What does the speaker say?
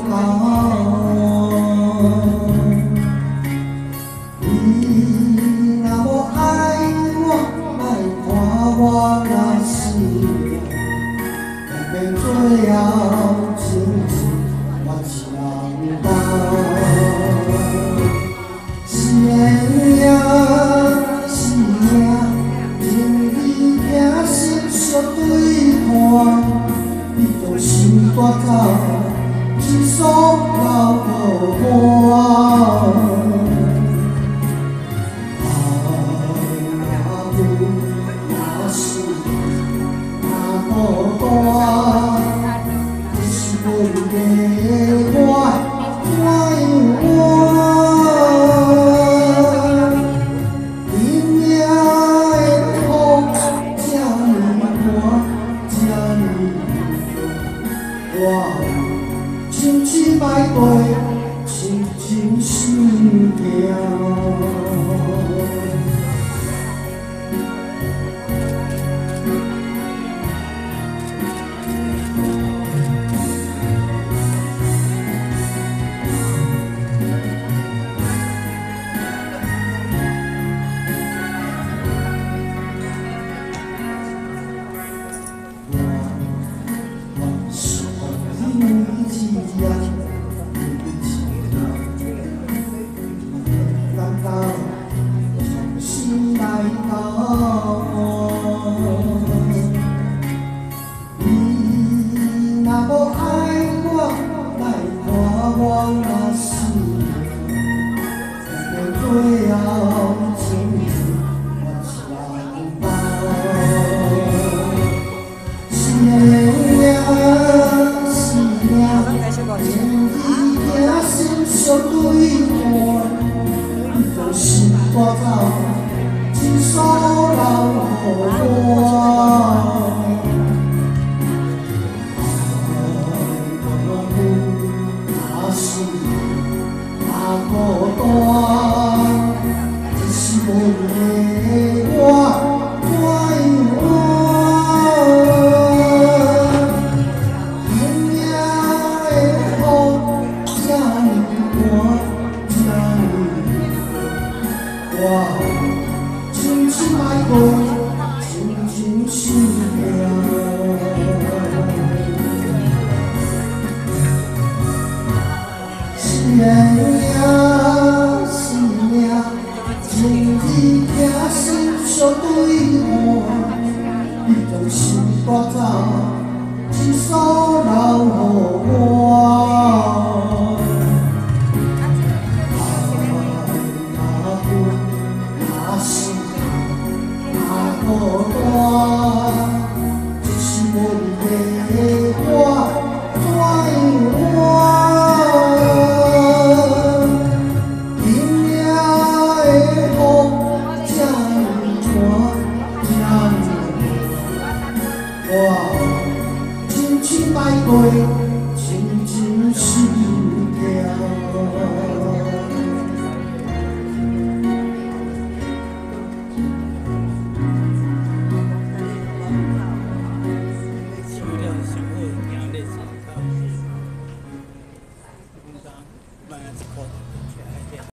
到。你若无爱我，莫看我若死命，偏偏最后亲情我一人担。是命是命，情义行心相对看。你从心带走，一束留予我。爱若有若是若孤单，只是袂记我怎样我。你命的风这呢寒，这呢热。我像一摆过，深深想行。最后，情义我是人担。是命是命，情义行心相对看。你从心带走，一束留予我。孤单，只是袂记我怎样我。天命的风这呢寒，这呢热。我深深爱过，深深想念。是缘。